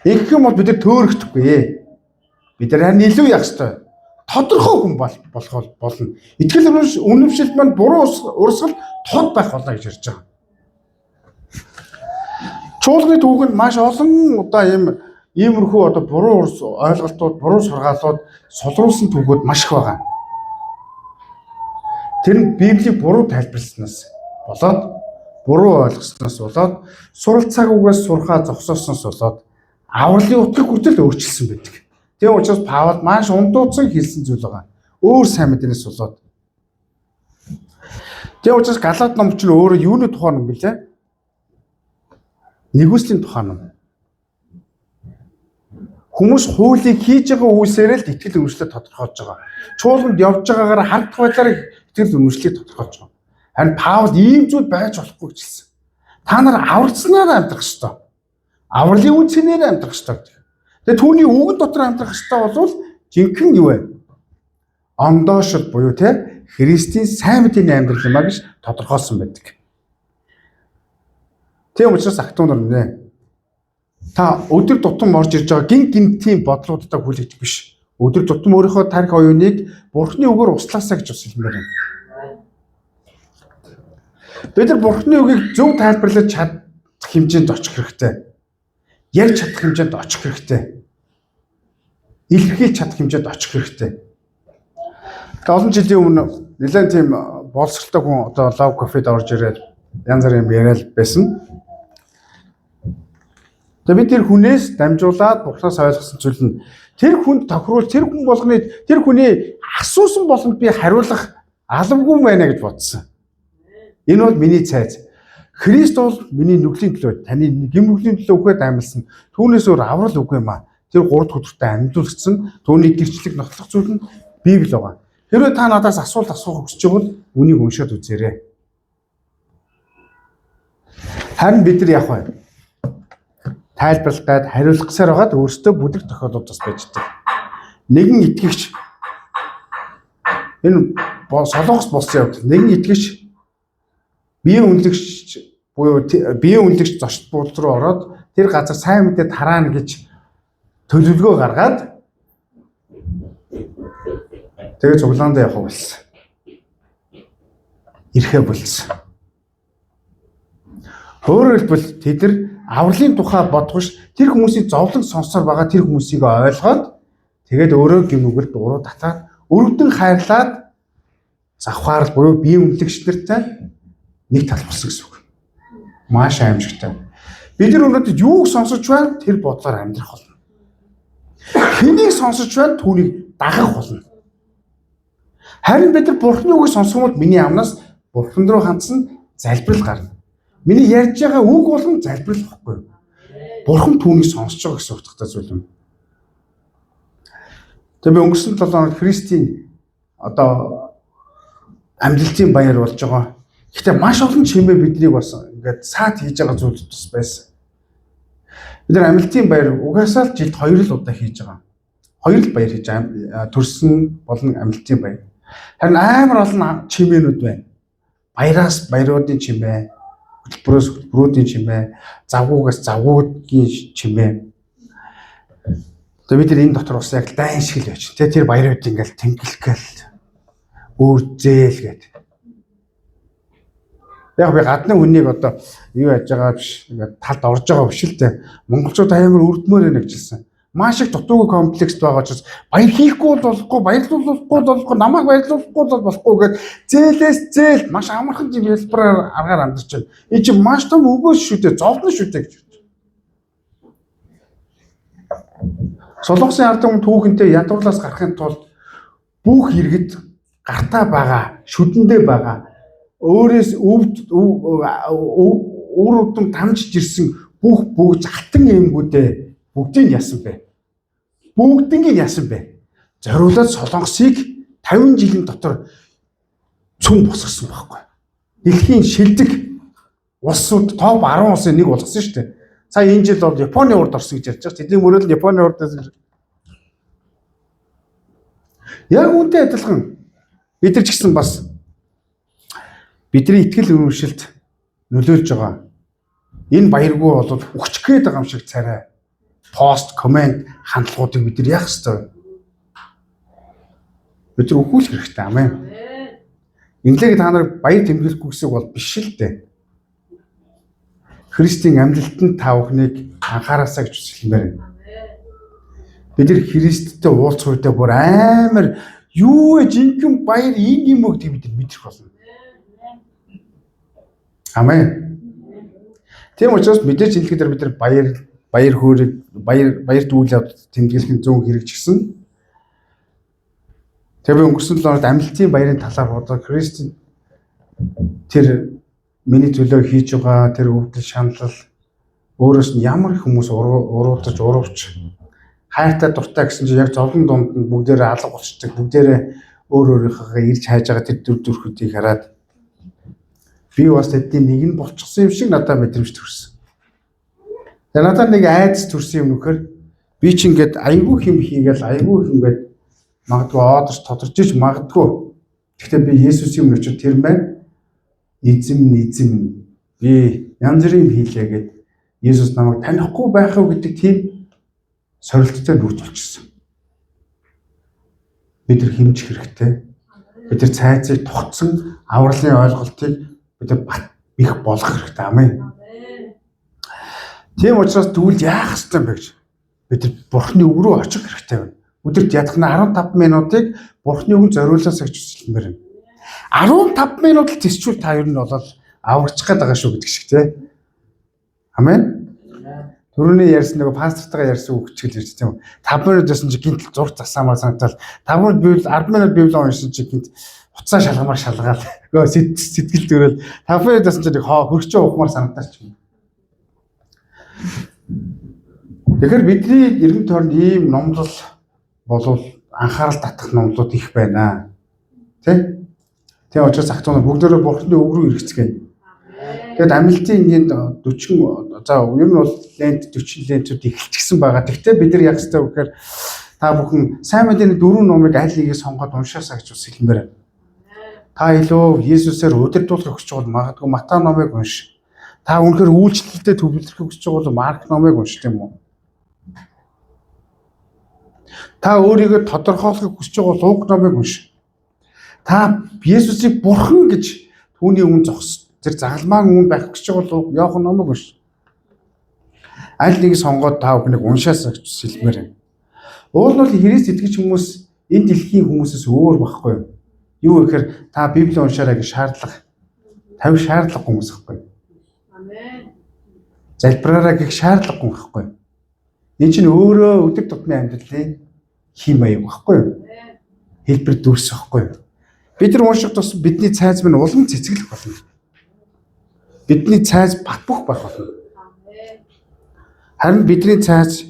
Ингэх юм бол бид нар төөрөгдөхгүй. Бид нар харин илүү яах ёстой. Тодорхой хүн болох болно. Итгэл үнэмшилт маань буруу урсгал тод байх болно гэж ярьж байгаа. Чуулганы түүхэнд маш олон удаа иймэрхүү одоо буруу ойлголтууд, буруу сургаалууд сулруулсан түүхүүд маш их байгаа. Тэр нь Библийг буруу тайлбарласнаас болоод, буруу ойлгосноос болоод, суралцааг үгээс сурхаа зогсоосноос болоод авралын утгыг хүртэл өөрчилсөн байдаг. Тийм учраас Паул маш ундууцсан хэлсэн зүйл байгаа. Өөр сайн мэднээс болоод. Тийм учраас Галаат ном чинь өөрөө юуны тухай юм бэлээ? Нэгүслийн тухай юм. Хүмүүс хуулийг хийж байгаа үйлсээрээ л итгэл үнэмшлээ тодорхойлж байгаа. Чуулганд явж байгаагаар хардах байдлаар итгэл үнэмшлийг тодорхойлж байгаа. Харин Паул ийм зүйл байж болохгүй гэж хэлсэн. Та нар аврагцнаар амьдрах ёстой. Авралын үнцээр амьдрах ёстой гэдэг. Тэгээ түүний үгэн дотор амьдрах ёстой бол жинхэнэ юу вэ? Ондоошл буюу те Христийн сайн мэдээний амьдрал юм а гэж тодорхойлсон байдаг. Тийм учраас актуунаар нэ. Та өдөр тутам орж ирж байгаа гинтийн бодлуудтай хүлээж биш. Өдөр тутам өөрийнхөө тарих оюуныг Бурхны үгээр услаасаа гэж бас хэлмээр байна. Бид нар Бурхны үгийг зөв тайлбарлаж чадах хэмжээнд очих хэрэгтэй. Ярьж чадах хэмжээнд очих хэрэгтэй. Илэрхийлж чадах хэмжээнд очих хэрэгтэй. Олон жилийн өмнө нэлээд тийм боловсралтай хүн одоо лав кафед орж ирээд янз бүрийн юм яриад байсан. Тэгээ би тэр хүнээс дамжуулаад Бурханаас ойлгосон зүйл нь тэр хүнд тохируул тэр хүн болгоны тэр хүний асуусан болгонд би хариулах албагүй байна гэж бодсон. Энэ бол миний цайз. Христ бол миний нүглийн төлөө, таны гэм нүглийн төлөө өгөхөд амьдсан. Түүнээс өөр аврал үгүй юм аа. Тэр 3 дахь өдөртөө амьдуулагдсан. Түүний гэрчлэг нотлох зүйл нь Библи байгаа. Хэрвээ та надаас асуулт асуух хүсэж байвал үнийг уншаад үзээрэй. Харин бид нар яах вэ? Тайлбарлах гээд хариулах гэсээр байгаад өөрсдөө бүлэг тохиолдод бас байж байгаа. Нэгэн итгэгч энэ солонгос болсон явдал. Нэгэн итгэгч биеийн үнэлэгч буюу биеийн үнэлэгч зочд буудал руу ороод тэр газар сайн мэдээд тараана гэж төлөвлөгөө гаргаад тэгээ цуглаандаа явах болсон. Ирэхэ болсон. Өөрөөр хэлбэл тэд нар авралын тухай бодгош тэр хүмүүсийн зовлон сонсоор байгаа тэр хүмүүсийг ойлгоод тэгээд өөрөө гинүгэл дуруу татаад өргөдөн хайрлаад завхаар буюу биеийн үнэлэгч нартай нэг тал болсон гэсэн үг. Маш аимшигтай. Бид нар өнөөдөр юуг сонсож байна тэр бодлоор амьдрах болно. Хэнийг сонсож байна түүнийг дагах болно. Харин бид нар Бурхны үгийг сонсгомод миний амнаас Бурхан руу хандсан залбирал гарна. Миний ярьж байгаа үг болгон залбирал байхгүй. Бурхан түүнийг сонсож байгаа гэсэн утгатай зүйл юм. Тэгээ би өнгөрсөн 7 хоног Христийн амжилтын баяр болж байгаа. Гэхдээ маш олон чимээ биднийг бас ингээд саад хийж байгаа зүйл тус байсан. Бид нар амжилтын баяр угаасаа л жилд 2 л удаа хийж байгаа. 2 л баяр хийж төрсөн болон амжилтын баяр. Харин амар олон чимээнүүд байна. Баяраас баяруудын чимээ, хөтөлбөрөөс хөтөлбөрүүдийн чимээ, завгуугаас завгуудын чимээ. Тэгээ бид нар энэ дотор бас яг дайн шиг л байж. Тэр баярууд ингээл тэнглэхгээл өөрзээл гэдэг. Яг би гадны хүнийг юу яаж байгаа биш, ингээд талд орж байгаа биш л дээ. Монголчууд амар өрдмөр байна гэжсэн. Маш их дутуугүй комплекс байгаа учраас баяр хийхгүй болохгүй, баярлуулахгүй болохгүй, намайг баярлуулахгүй болохгүй гэдэг зээлээс зээл маш амархан хэлбэрээр аргаар амьдарч байна. Энэ чинь маш том өгөөс шүү дээ, зовлон шүү дээ гэж байна. Солонгосын ард түмэн түүхэнтэй ядуурлаас гарахын тулд бүх иргэд гартаа байгаа, шүдэндээ байгаа, өөрөөс өвөр удам тамжиж ирсэн бүх залтан эмгүүдээ бүгдийг яасан бэ? Бүгднийг яасан бэ? Зориулаад Солонгосыг 50 жилийн дотор цүн босгосон байхгүй. Дэлхийн шилдэг улсууд топ 10 улсын нэг болгосон шүү дээ. Сая энэ жил бол Японы урд орсон гэж ярьж байгаа. Тэдний мөрөд нь Японы урд байсан. Яг үүнтэй адилхан бид нар ч гэсэн бас бидний итгэл үнэмшилд нөлөөлж байгаа. Энэ баяргүй бол өгч гээд байгаа юм шиг царай. Пост, комент, хандлагуудыг бид нар яах ёстой вэ? Бид нар өгүүлэх хэрэгтэй. Амен. Инглиг та нар баяр тэмдэглэхгүй гэсэн бол биш л дээ. Христийн амьдлалтанд та бүхнийг анхаараасаа гэж хүсэлмээр байна. Бид нар Христтэй уулзах үедээ бүр амар юу вэ? Жинхэнэ баяр ийм юм уу гэдгийг бид нар мэдэх болно. Амен. Тийм учраас мэдээж хэлэхдээ бид нар баяр хөөргийг баяр дүүл авд тэмдэглэх зүүн хэрэгжсэн. Тэр өнгөрсөн 7 хоногт амлалтын баярын талаар бодлоо Христ тэр миний төлөө хийж байгаа тэр өвдөл шаналл өөрөөс нь ямар их хүмүүс уруудаж урууч хайртай дуртай гэсэн чинь яг зовлон дунд нь бүгдээрээ алга болчихдаг, бүгдээрээ өөрийнхөө ирж хайж байгаа тэр дүр төрхүүдийг хараад би бас тэдний нэг нь болчихсон юм шиг надад мэдрэмж төрсөн. Тэгээ надад нэг айдас төрсөн юм нөхөр би ч ингээд айгүй хэм хийгээл айгүй ингээд магадгүй одорч тодорч иж магадгүй. Гэхдээ би Есүсийн өмнө очиж тэр маань эзэм би янз бүрийн хийлээ гэд Есүс намайг танихгүй байх уу гэдэг тийм сорилттой нүүц болчихсон. Бид нар хэмжих хэрэгтэй. Бид нар цайцыг тогтсон авралын ойлголтыг бид нар их болгох хэрэгтэй. Амен. Тийм учраас тэгвэл яах ёстой юм бэ гэж бид нар Бурхны үг рүү очих хэрэгтэй байна. Өдөрт ядахна 15 минутыг Бурхны үгэнд зориулаасаа гэж хүсэлмээр байна. 15 минут л тэсчүүл та ер нь бол аврагчих гээд байгаа шүү гэдэг шиг тий. Амен. Түрүүний ярьсан нэг пастортойгоо ярьсан үг чиглэл ярьж тийм үү. 5 минут байсан чи гинт зург засаамаар санагдал 5 минут бивл 10 минут бивл уншсан чи гинт уцаа шалгамаар шалгаад Сэтгэл төрөл тавхад бас нэг хөргөж ухмаар санагдаж байна. Тэгэхээр бидний эргэн тойронд ийм номлол болов анхаарал татах номлууд их байна. Тэ? Тэгээ учраас ахтунаа бүгдээрээ бурхны үг рүү эргэцгээе. Тэгэд амлалтын ингээд 40 за ер нь бол лент 40 лентүүд эхэлчихсэн байгаа. Тэгвэл бид нар яг хэвээр үгээр та бүхэн сайн мэдээний 4 номыг аль нэгийг сонгоод уншаасаа гэж бас хэлмээр байна. Та илүү Есүсээр удирдуулах хүсэж байгаа магадгүй Матай номыг унш. Та үнэхээр үйлчлэлтэд төвлөрөх хүсэж байгаа бол Марк номыг унш тийм үү? Та өөрийгөө тодорхойлохыг хүсэж байгаа бол Лук номыг унш. Та Есүсийг бурхан гэж түүний өмнө зогс тэр загалмаан өмнө байх гэж байгаа бол Иохан номыг унш. Аль нэг сонгоод та бүхнийг уншаасаа гэж хэлмээр байна. Уул нь Христ итгэж хүмүүс энэ дэлхийн хүмүүсээс өөр байхгүй юу? Юу гэхээр та Библийг уншаарай гэж шаардлага 50 шаардлага хүмүүс байхгүй. Амен. Залбираарай гэх шаардлага хүн байхгүй. Энэ чинь өөрөө өдөр тутмын амьдралын хим маяг байхгүй юу? Хэлбэр дүрс байхгүй юу? Бид нар унших тус бидний цайз минь улам цэцгэлэх болно. Бидний цайз батбөх байх болно. Харин бидний цайз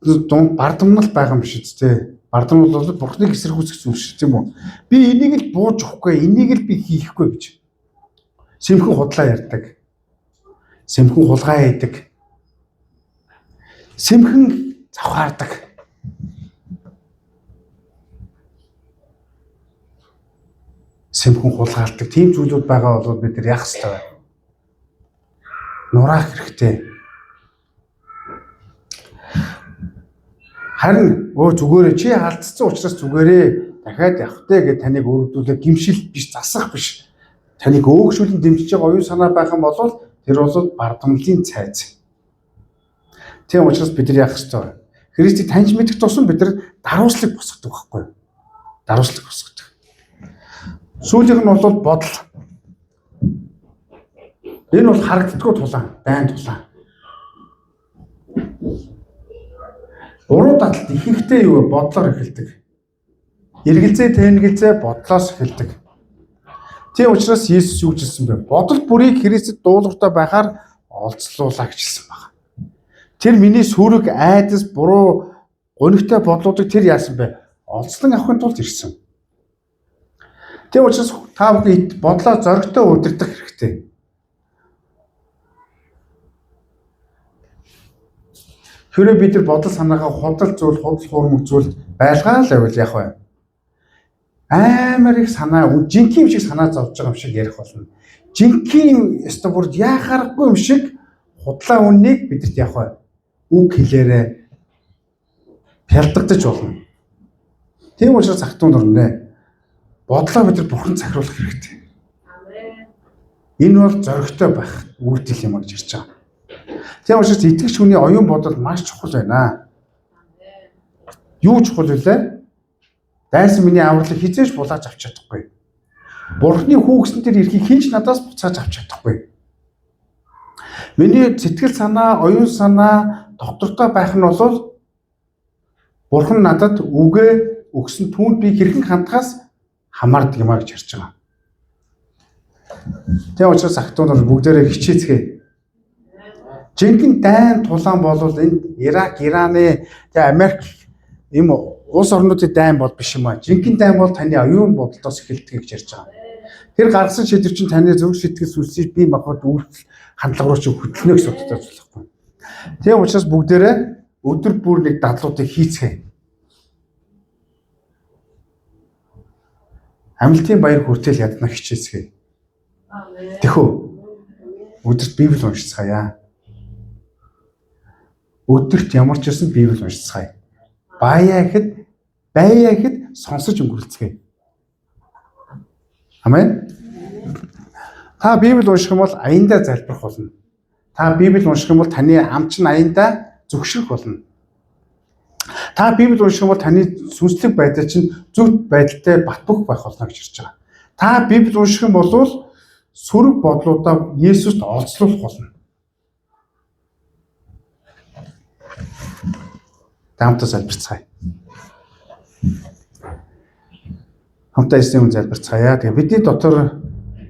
дунд бардамнал байгаа юм шиг дээ. Бардамнал бол бурхныг эсэргүүцэх зүйл шүү тийм үү? Би энийг л бууж өгөхгүй, энийг л би хийхгүй гэж. Сэмхэн худлаа ярьдаг. Сэмхэн хулгай хийдэг. Сэмхэн завхаардаг. Сэмхэн хулгайлдаг тийм зүйлүүд байгаа бол бид нар яах ёстой вэ? Нураах хэрэгтэй. Харин зүгээрээ чи алдсан учраас зүгээрээ дахиад явахтэй гэж таныг өргөдүүлээ гимшил биш засах биш. Таныг өөгшүүлэн дэмжиж байгаа оюун санаа байх юм бол тэр бол бардамлын цайз. Тийм учраас бид нар яах ёстой вэ? Христийг таньж мэдэх тусам бид нар дарууслыг босгодог байхгүй юу? Дарууслыг босгодог. Сүүлийнх нь бол бодол. Энэ бол харагддаггүй тулаан, дайн тулаан. Буруу дадлт ихэнхдээ юу вэ? Бодлоор эхэлдэг. Эргэлзээ тэнгэлзээ бодлоос эхэлдэг. Тийм учраас Есүс юу гэсэн бэ? Бодол бүрийг Христэд дуулууртай байхаар олзлуулаа гэжсэн байна. Тэр миний сүрэг айдас буруу гонигтай бодлуудыг тэр яасан бэ? Олзлон авахын тулд ирсэн. Тийм учраас та бүхэн бодлоо зоригтой удирдах хэрэгтэй. Хэрвээ бид нар бодол санаагаа худал зүйл, худал хуурмаг зүйл байлгаа л байвал яах вэ? Амар их санаа, жинхэнэ юм шиг санаа зовж байгаа юм шиг ярих болно. Жинхэнэ өстө бүр яхаарахгүй юм шиг худлаа үннийг бидэрт яах вэ? Үг хэлээрээ пялдагдаж болно. Тийм учраас захтун дурнэ. Бодлоо бид нар бурхан захируулах хэрэгтэй. Амен. Энэ бол зоригтой байх үйлдэл юм гэж ярьж байгаа. Тийм учраас итгэгч хүний оюун бодол маш чухал байна. Юу чухал вэ? Дайсан миний авралыг хизээж булааж авч чадахгүй. Бурхны хүүгсэн дээр ирэхийг хинч надаас буцааж авч чадахгүй. Миний сэтгэл санаа, оюун санаа доктортой байх нь бол Бурхан надад үгээ өгсөн түүнд би хэрхэн хандхаас хамаардаг юм а гэж ярьж байгаа. Тийм учраас ахтунууд бүгдээрээ хичээцгээе. Жинхэнэ дайн тулаан болвол энэ Ирак, Ираны, Америк ийм улс орнуудын дайн бол биш юм а. Жинхэнэ дайн бол таны оюун бодолдоос эхэлдэг гэж ярьж байгаа. Тэр гаргасан шийдвэр чинь таны зөв сэтгэл сүнсийг бие махбод үйлдэл хандлага руу чи хөтлөнө гэж боддог болохгүй. Тийм учраас бүгдээрээ өдөр бүр нэг дадлуудыг хийцгээе. Амлалтын баяр хүртэл ядна хичээцгээе. Тэхүү. Өдөрт Библи уншицгаая. Өдөрт ямар ч байсан Библи уншицгаая. Баяа гэхэд сонсож өнгөрүүлцгээе. Амен. Та Библи унших юм бол аяндаа залбирах болно. Та Библи унших юм бол таны амч нь аяндаа зөвшөөрөх болно. Та Библи унших юм бол таны сүнслэг байдал чинь зөв байдалтай батбөх байх болно гэж ярьж байгаа. Та Библи унших юм бол сөрөг бодлуудаа Есүст олзлуулах болно. Хамтаа залбирцгаая. Хамтаа эсний хүн залбирцгаая. Тэгээ бидний дотор